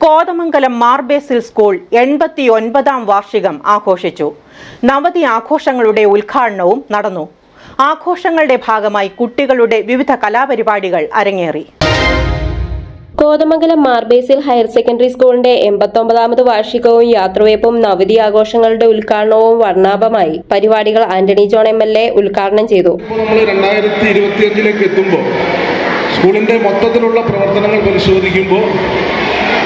Kothamangalam Mar Basil school 89ാം വാർഷികം ആഘോഷിച്ചു. നവതി ആഘോഷങ്ങളുടെ ഉദ്ഘാടനവും നടന്നു. ആഘോഷങ്ങളുടെ ഭാഗമായി കുട്ടികളുടെ വിവിധ കലാപരിപാടികൾ അരങ്ങേറി. കോതമംഗലം മാർബേസിൽ ഹയർ സെക്കൻഡറി സ്കൂളിന്റെ 89ാമത് വാർഷികവും യാത്രവയ്പും നവതി ആഘോഷങ്ങളുടെ ഉദ്ഘാടനവും വർണ്ണാഭമായി. പരിപാടികൾ ആന്റണി ജോൺ MLA ഉദ്ഘാടനം ചെയ്തു. 2025 എത്തുമ്പോൾ സ്കൂളിന്റെ മൊത്തത്തിലുള്ള പ്രവർത്തനങ്ങൾ പരിശോധിക്കുമ്പോൾ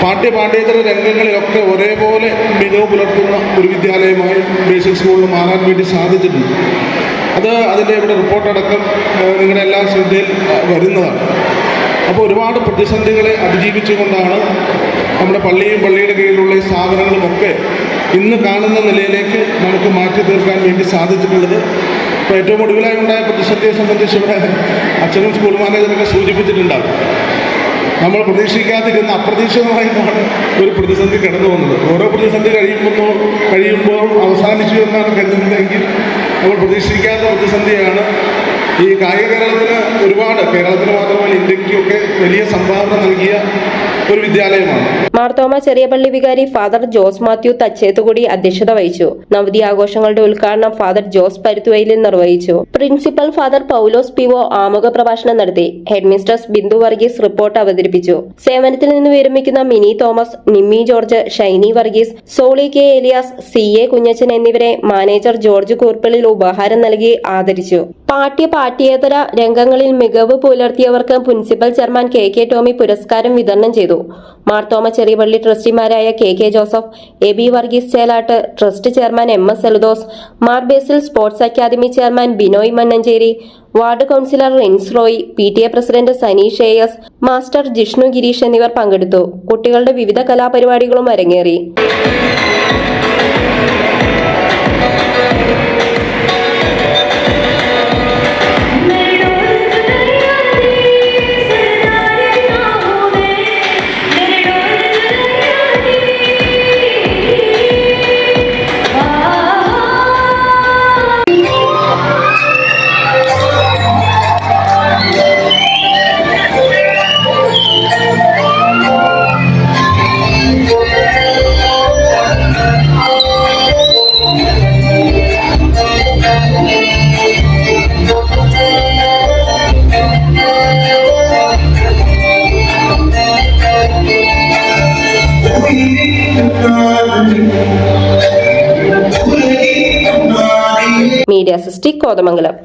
പാഠ്യേതര രംഗങ്ങളിലൊക്കെ ഒരേപോലെ മികവ് പുലർത്തുന്ന ഒരു വിദ്യാലയമായി ബേസിക് സ്കൂളിൽ മാറാൻ വേണ്ടി സാധിച്ചിട്ടുണ്ട്. അതിൻ്റെ ഇവിടെ റിപ്പോർട്ടടക്കം നിങ്ങളുടെ എല്ലാ ശ്രദ്ധയിൽ വരുന്നതാണ്. അപ്പോൾ ഒരുപാട് പ്രതിസന്ധികളെ അതിജീവിച്ചുകൊണ്ടാണ് നമ്മുടെ പള്ളിയുടെ കീഴിലുള്ള ഈ സ്ഥാപനങ്ങളുമൊക്കെ ഇന്ന് കാണുന്ന നിലയിലേക്ക് നമുക്ക് മാറ്റി തീർക്കാൻ വേണ്ടി സാധിച്ചിട്ടുള്ളത്. ഇപ്പോൾ ഏറ്റവും ഒടുവിലായി ഉണ്ടായ പ്രതിസന്ധിയെ സംബന്ധിച്ച് ഇവിടെ അച്ഛനും സ്കൂൾ മാനേജറൊക്കെ സൂചിപ്പിച്ചിട്ടുണ്ടാകും. നമ്മൾ പ്രതീക്ഷിക്കാതിരുന്ന അപ്രതീക്ഷിതമായിട്ടാണ് ഒരു പ്രതിസന്ധി കടന്നു വന്നത്. ഓരോ പ്രതിസന്ധി കഴിയുമ്പോൾ അവസാനിച്ചു എന്നാണ് കരുതുന്നതെങ്കിൽ നമ്മൾ പ്രതീക്ഷിക്കാത്ത പ്രതിസന്ധിയാണ്. ഈ കായിക കേരളത്തിന് മാത്രമല്ല ഇന്ത്യക്കൊക്കെ വലിയ സംഭാവന നൽകിയ ഒരു വിദ്യാലയമാണ്. മാർത്തോമ ചെറിയ പള്ളി വികാരി ഫാദർ ജോസ് മാത്യു തച്ചേത്തുകൂടി അധ്യക്ഷത വഹിച്ചു. നവതി ആഘോഷങ്ങളുടെ ഉദ്ഘാടനം ഫാദർ ജോസ് പരുത്തുവയിലിൽ നിർവഹിച്ചു. പ്രിൻസിപ്പൽ ഫാദർ പൗലോസ് PO ആമുഖ പ്രഭാഷണം നടത്തി. ഹെഡ്മിസ്ട്രസ് ബിന്ദു വർഗീസ് റിപ്പോർട്ട് അവതരിപ്പിച്ചു. സേവനത്തിൽ നിന്ന് വിരമിക്കുന്ന mini Thomas, Nimmi George, Shiny Varghese, Soly K Elias, CA Kunjachan എന്നിവരെ മാനേജർ ജോർജ് കൂർപ്പള്ളിൽ ഉപഹാരം നൽകി ആദരിച്ചു. പാഠ്യേതര രംഗങ്ങളിൽ മികവ് പുലർത്തിയവർക്ക് പ്രിൻസിപ്പൽ ചെയർമാൻ KK ടോമി പുരസ്കാരം വിതരണം ചെയ്തു. മാർത്തോമ ചെറിയപള്ളി ട്രസ്റ്റിമാരായ KK Joseph, AB Varghese Chelat, trust chairman MS Eldhose, Marbasil sports academy chairman Binoy Mannancherry, ward councillor Rins Roy, PTA president Saneesh AS, master Jishnu Gireesh എന്നിവർ പങ്കെടുത്തു. കുട്ടികളുടെ വിവിധ കലാപരിപാടികളും അരങ്ങേറി. മീഡിയ സിസ്റ്റി കോതമംഗലം.